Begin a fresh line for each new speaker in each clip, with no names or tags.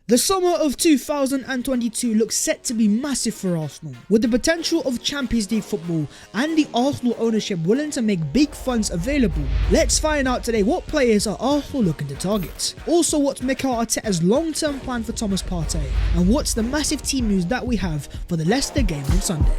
The summer of 2022 looks set to be massive for Arsenal, with the potential of Champions League football and the Arsenal ownership willing to make big funds available. Let's find out today what players are Arsenal looking to target. Also, what's Mikel Arteta's long-term plan for Thomas Partey, and what's the massive team news that we have for the Leicester game on Sunday.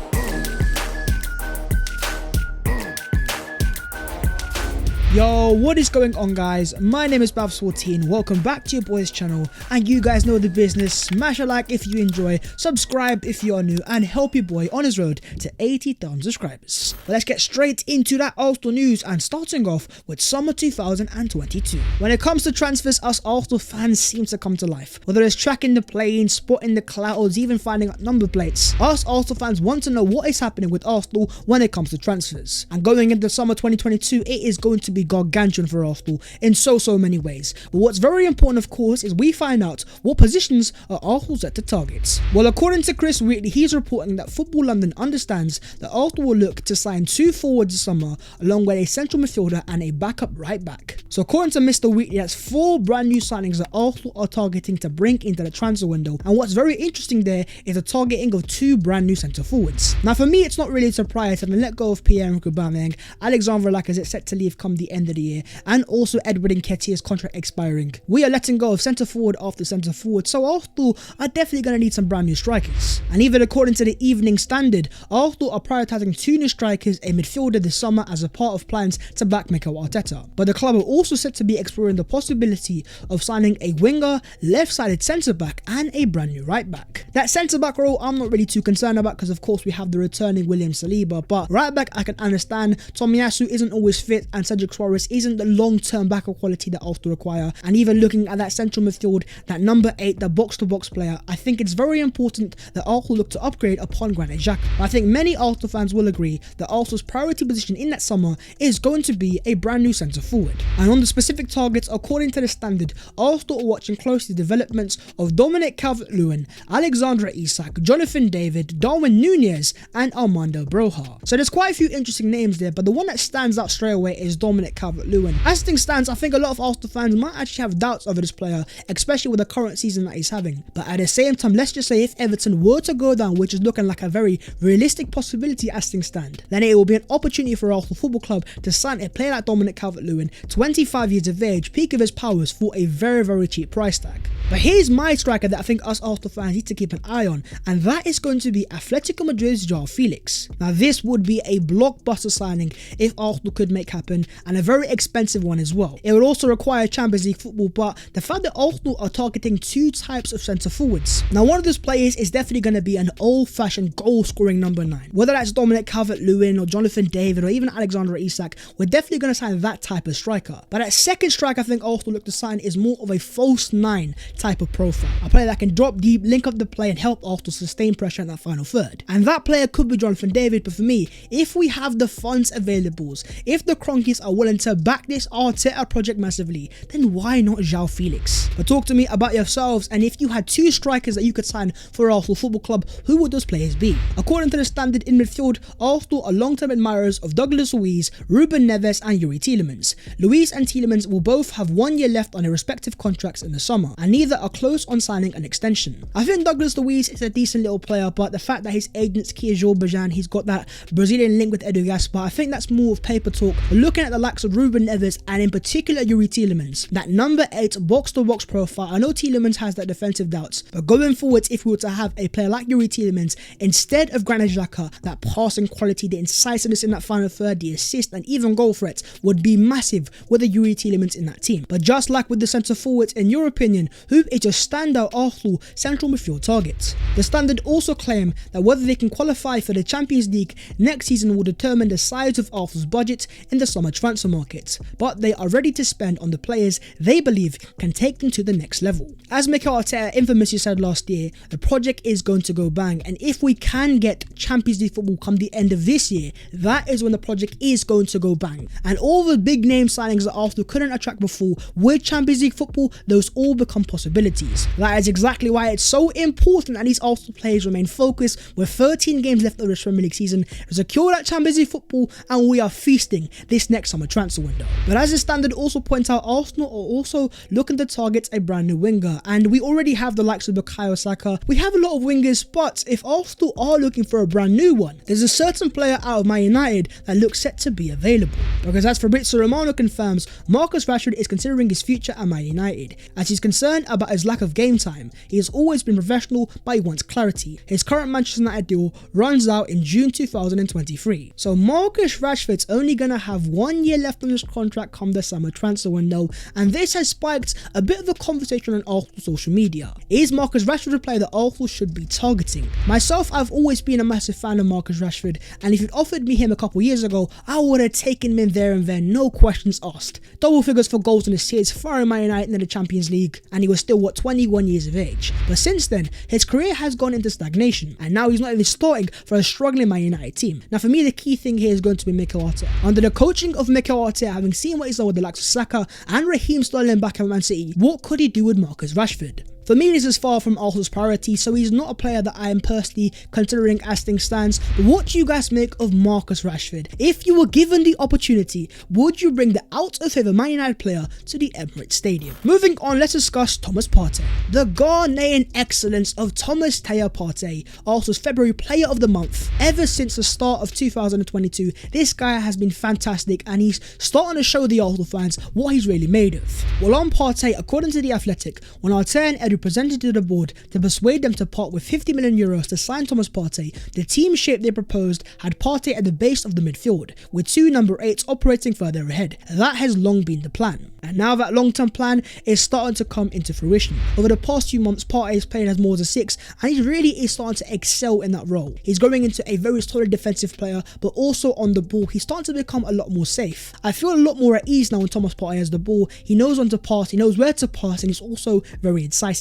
Yo, what is going on, guys? My name is Babs14. Welcome back to your boys channel, and you guys know the business. Smash a like if you enjoy, subscribe if you are new, and help your boy on his road to 80,000 subscribers. But let's get straight into that Arsenal news, and starting off with summer 2022. When it comes to transfers, us Arsenal fans seem to come to life. Whether it's tracking the plane, spotting the clouds, even finding out number plates, us Arsenal fans want to know what is happening with Arsenal when it comes to transfers. And going into summer 2022, it is going to be gargantuan for Arsenal in so many ways. But what's very important, of course, is we find out what positions are Arsenal set to target. Well, according to Chris Wheatley, he's reporting that Football London understands that Arsenal will look to sign 2 forwards this summer, along with a central midfielder and a backup right back. So according to Mr. Wheatley, that's 4 brand new signings that Arsenal are targeting to bring into the transfer window. And what's very interesting there is the targeting of 2 brand new centre forwards. Now, for me, it's not really a surprise that they let go of Pierre-Emerick Aubameyang, Alexandre Lacazette set to leave come the end of the year, and also Edward Nketiah's contract expiring. We are letting go of centre forward after centre forward, so Arsenal are definitely going to need some brand new strikers. And even according to the Evening Standard, Arsenal are prioritising 2 new strikers, a midfielder this summer as a part of plans to back Mikel Arteta. But the club are also said to be exploring the possibility of signing a winger, left-sided centre-back, and a brand new right-back. That centre-back role I'm not really too concerned about because of course we have the returning William Saliba, but right-back I can understand. Tomiyasu isn't always fit, and Cedric Suarez isn't the long-term backup quality that Arsenal require. And even looking at that central midfield, that number 8, the box-to-box player, I think it's very important that Arsenal look to upgrade upon Granit Xhaka. I think many Arsenal fans will agree that Arsenal's priority position in that summer is going to be a brand new centre forward. And on the specific targets, according to the Standard, Arsenal are watching closely developments of Dominic Calvert-Lewin, Alexander Isak, Jonathan David, Darwin Núñez, and Armando Broja. So there's quite a few interesting names there, but the one that stands out straight away is Dominic Calvert-Lewin. As things stands, I think a lot of Arsenal fans might actually have doubts over this player, especially with the current season that he's having. But at the same time, let's just say if Everton were to go down, which is looking like a very realistic possibility as things stand, then it will be an opportunity for Arsenal Football Club to sign a player like Dominic Calvert-Lewin, 25 years of age, peak of his powers, for a very cheap price tag. But here's my striker that I think us Arsenal fans need to keep an eye on, and that is going to be Atletico Madrid's João Felix. Now, this would be a blockbuster signing if Arsenal could make happen, and a very expensive one as well. It would also require Champions League football, but the fact that Arsenal are targeting 2 types of centre forwards. Now, one of those players is definitely going to be an old-fashioned goal-scoring number 9. Whether that's Dominic Calvert-Lewin or Jonathan David or even Alexander Isak, we're definitely going to sign that type of striker. But that second striker I think Arsenal look to sign is more of a false 9 type of profile. A player that can drop deep, link up the play, and help Arsenal sustain pressure in that final third. And that player could be Jonathan David, but for me, if we have the funds available, if the Cronkies are willing to back this Arteta project massively, then why not João Felix? But talk to me about yourselves, and if you had 2 strikers that you could sign for Arsenal Football Club, who would those players be? According to the Standard, in midfield, Arsenal are long-term admirers of Douglas Luiz, Ruben Neves, and Yuri Tielemans. Luiz and Tielemans will both have 1 year left on their respective contracts in the summer, and neither are close on signing an extension. I think Douglas Luiz is a decent little player, but the fact that his agent's Kia João, he's got that Brazilian link with Edu Gaspar, I think that's more of paper talk. Looking at the likes of Ruben Neves and in particular Yuri Tielemans, that number 8 box-to-box profile, I know Tielemans has that defensive doubts, but going forwards, if we were to have a player like Yuri Tielemans instead of Granit Xhaka, that passing quality, the incisiveness in that final third, the assist and even goal threats would be massive with a Yuri Tielemans in that team. But just like with the centre forwards, in your opinion, who is your standout Arsenal central midfield target? The Standard also claim that whether they can qualify for the Champions League next season will determine the size of Arsenal's budget in the summer transfer market, but they are ready to spend on the players they believe can take them to the next level. As Mikel Arteta infamously said last year, the project is going to go bang, and if we can get Champions League football come the end of this year, that is when the project is going to go bang. And all the big name signings that Arsenal couldn't attract before, with Champions League football, those all become possible. responsibilities. That is exactly why it's so important that these Arsenal players remain focused with 13 games left of this Premier League season to secure that Champions League football, and we are feasting this next summer transfer window. But as the Standard also points out, Arsenal are also looking to target a brand new winger, and we already have the likes of Bukayo Saka. We have a lot of wingers, but if Arsenal are looking for a brand new one, there's a certain player out of Man United that looks set to be available. Because as Fabrizio Romano confirms, Marcus Rashford is considering his future at Man United, as he's concerned about his lack of game time. He has always been professional, but he wants clarity. His current Manchester United deal runs out in June 2023. So Marcus Rashford's only going to have 1 year left on his contract come the summer transfer window, and this has spiked a bit of a conversation on Arsenal social media. Is Marcus Rashford a player that Arsenal should be targeting? Myself, I've always been a massive fan of Marcus Rashford, and if you'd offered me him a couple years ago, I would have taken him in there and then, no questions asked. Double figures for goals and assists, firing Man United in the Champions League, and he was still, 21 years of age. But since then, his career has gone into stagnation, and now he's not even starting for a struggling Man United team. Now for me, the key thing here is going to be Mikel Arteta. Under the coaching of Mikel Arteta, having seen what he's done with the likes of Saka and Raheem Sterling back at Man City, what could he do with Marcus Rashford? For me, this is far from Arsenal's priority, so he's not a player that I am personally considering as things stands. But what do you guys make of Marcus Rashford? If you were given the opportunity, would you bring the out-of-favour Man United player to the Emirates Stadium? Moving on, let's discuss Thomas Partey. The Ghanaian excellence of Thomas Partey, Arsenal's February Player of the Month. Ever since the start of 2022, this guy has been fantastic, and he's starting to show the Arsenal fans what he's really made of. Well, on Partey, according to The Athletic, when Arteta and Edu presented to the board to persuade them to part with €50 million to sign Thomas Partey, the team shape they proposed had Partey at the base of the midfield, with 2 number 8s operating further ahead. That has long been the plan, and now that long-term plan is starting to come into fruition. Over the past few months, Partey has played as more as a 6, and he really is starting to excel in that role. He's growing into a very solid defensive player, but also on the ball, he's starting to become a lot more safe. I feel a lot more at ease now when Thomas Partey has the ball. He knows when to pass, he knows where to pass, and he's also very incisive.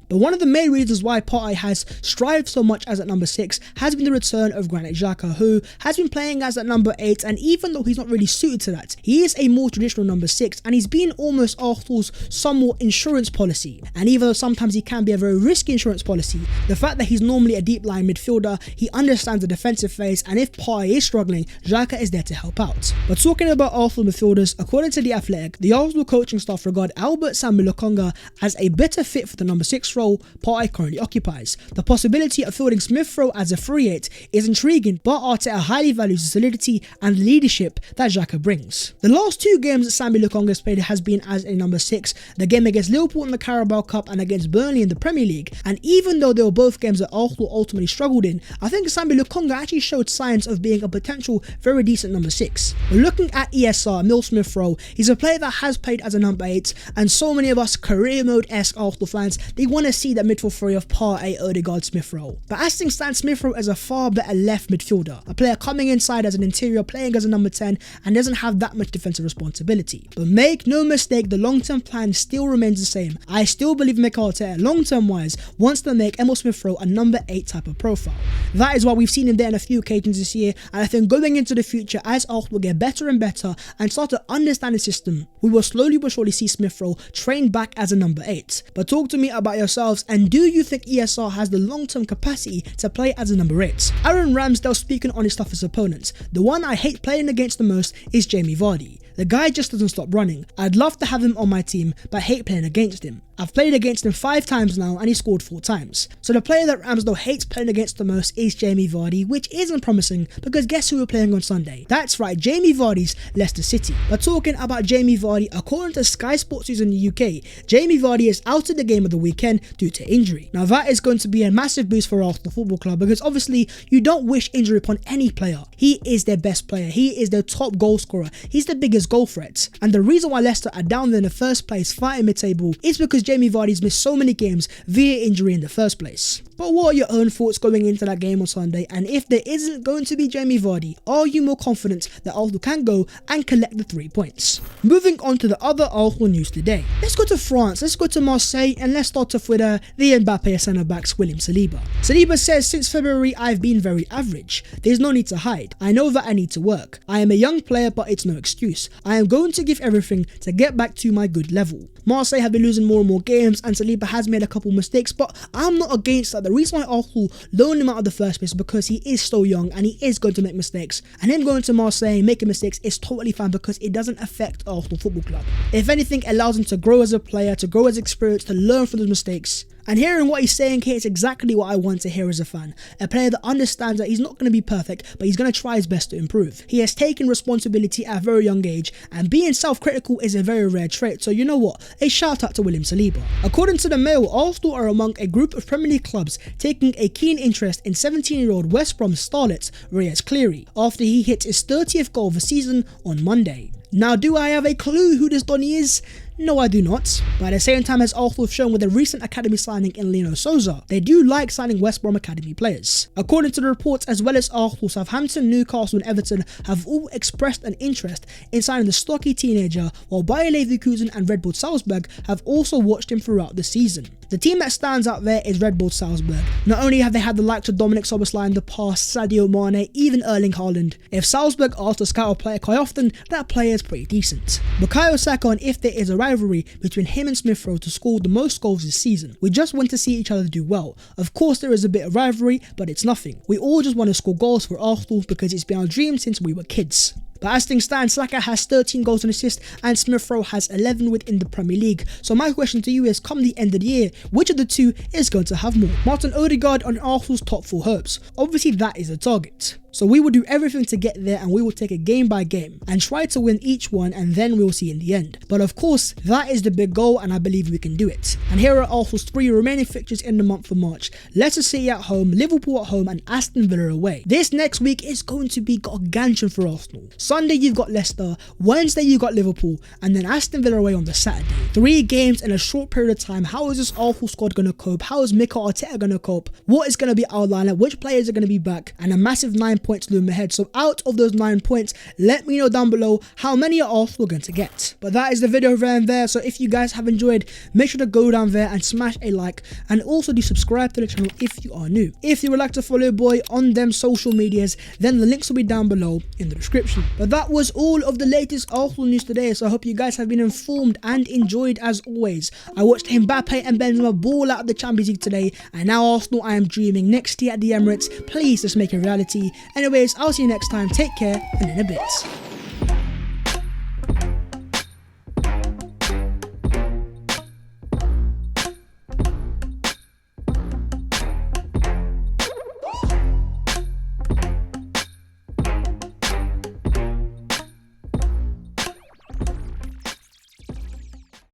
But one of the main reasons why Partey has strived so much as at number 6 has been the return of Granit Xhaka, who has been playing as at number 8, and even though he's not really suited to that, he is a more traditional number 6, and he's been almost Arsenal's somewhat insurance policy. And even though sometimes he can be a very risky insurance policy, the fact that he's normally a deep line midfielder, he understands the defensive phase, and if Partey is struggling, Xhaka is there to help out. But talking about Arsenal midfielders, according to The Athletic, the Arsenal coaching staff regard Albert Sambi Lokonga as a better fit for the number 6 role Partey currently occupies. The possibility of fielding Smith Rowe as a free 8 is intriguing, but Arteta highly values the solidity and leadership that Xhaka brings. The last 2 games that Sambi Lokonga has played has been as a number 6, the game against Liverpool in the Carabao Cup and against Burnley in the Premier League, and even though they were both games that Arsenal ultimately struggled in, I think Sambi Lokonga actually showed signs of being a potential very decent number 6. But looking at ESR, Emile Smith Rowe, he's a player that has played as a number 8, and so many of us career mode-esque Arsenal fans, they want to see that midfield three of Partey, Odegaard, Smith Rowe. But as things stand, Smith Rowe is a far better left midfielder, a player coming inside as an interior, playing as a number 10, and doesn't have that much defensive responsibility. But make no mistake, the long-term plan still remains the same. I still believe Mikel Arteta, long-term wise, wants to make Emile Smith Rowe a number 8 type of profile. That is why we've seen him there on a few occasions this year, and I think going into the future, as Arsenal get better and better and start to understand the system, we will slowly but surely see Smith Rowe train back as a number 8. But talk to me about yourselves, and do you think ESR has the long-term capacity to play as a number 8? Aaron Ramsdale speaking on his toughest opponents. The one I hate playing against the most is Jamie Vardy. The guy just doesn't stop running. I'd love to have him on my team, but I hate playing against him. I've played against him 5 times now and he scored 4 times. So the player that Ramsdale hates playing against the most is Jamie Vardy, which isn't promising because guess who we're playing on Sunday? That's right, Jamie Vardy's Leicester City. But talking about Jamie Vardy, according to Sky Sports News in the UK, Jamie Vardy is out of the game of the weekend due to injury. Now that is going to be a massive boost for Arsenal Football Club because obviously you don't wish injury upon any player. He is their best player, he is their top goal scorer, he's the biggest goal threat. And the reason why Leicester are down there in the first place fighting mid-table is because Jamie Vardy's missed so many games via injury in the first place. But what are your own thoughts going into that game on Sunday? And if there isn't going to be Jamie Vardy, are you more confident that Arsenal can go and collect the 3 points? Moving on to the other Arsenal news today. Let's go to France, let's go to Marseille, and let's start off with the Mbappe centre-backs William Saliba. Saliba says, since February I've been very average. There's no need to hide. I know that I need to work. I am a young player, but it's no excuse. but I am going to give everything to get back to my good level. Marseille have been losing more and more games, and Saliba has made a couple mistakes, but I'm not against that. The reason why Arsenal loaned him out of the first place is because he is so young and he is going to make mistakes, and him going to Marseille making mistakes is totally fine because it doesn't affect Arsenal Football Club. If anything, it allows him to grow as a player, to grow his experience, to learn from those mistakes. And hearing what he's saying here is exactly what I want to hear as a fan. A player that understands that he's not going to be perfect, but he's going to try his best to improve. He has taken responsibility at a very young age, and being self-critical is a very rare trait. So you know what? A shout out to William Saliba. According to the Mail, Arsenal are among a group of Premier League clubs taking a keen interest in 17-year-old West Brom starlet Reyes Cleary after he hit his 30th goal of the season on Monday. Now, do I have a clue who this Donny is? No, I do not. But at the same time, as Arsenal have shown with the recent academy signing in Lino Souza, they do like signing West Brom academy players. According to the reports, as well as Arsenal, Southampton, Newcastle and Everton have all expressed an interest in signing the stocky teenager, while Bayer Leverkusen and Red Bull Salzburg have also watched him throughout the season. The team that stands out there is Red Bull Salzburg. Not only have they had the likes of Dominic Szoboszlai in the past, Sadio Mane, even Erling Haaland. If Salzburg are to scout a player quite often, that player is pretty decent. Bukayo Saka, and if there is a rivalry between him and Smith Rowe to score the most goals this season, we just want to see each other do well. Of course there is a bit of rivalry, but it's nothing. We all just want to score goals for Arsenal because it's been our dream since we were kids. But as things stand, Saka has 13 goals and assists and Smith Rowe has 11 within the Premier League. So my question to you is, come the end of the year, which of the two is going to have more? Martin Odegaard on Arsenal's top 4 hopes. Obviously that is a target. So we will do everything to get there, and we will take it game by game and try to win each one, and then we'll see in the end. But of course, that is the big goal, and I believe we can do it. And here are Arsenal's 3 remaining fixtures in the month of March. Leicester City at home, Liverpool at home and Aston Villa away. This next week is going to be gargantuan for Arsenal. Sunday you've got Leicester, Wednesday you've got Liverpool, and then Aston Villa away on the Saturday. 3 games in a short period of time. How is this Arsenal squad going to cope? How is Mikel Arteta going to cope? What is going to be our lineup? Which players are going to be back? And a massive 9 points loom ahead. So out of those 9 points, let me know down below how many are Arsenal going to get. But that is the video there and there. So if you guys have enjoyed, make sure to go down there and smash a like, and also do subscribe to the channel if you are new. If you would like to follow boy on them social medias, then the links will be down below in the description. But that was all of the latest Arsenal news today, so I hope you guys have been informed and enjoyed as always. I watched Mbappe and Benzema ball out of the Champions League today, and now Arsenal, I am dreaming next year at the Emirates. Please just make it a reality. Anyways, I'll see you next time. Take care, and in a bit.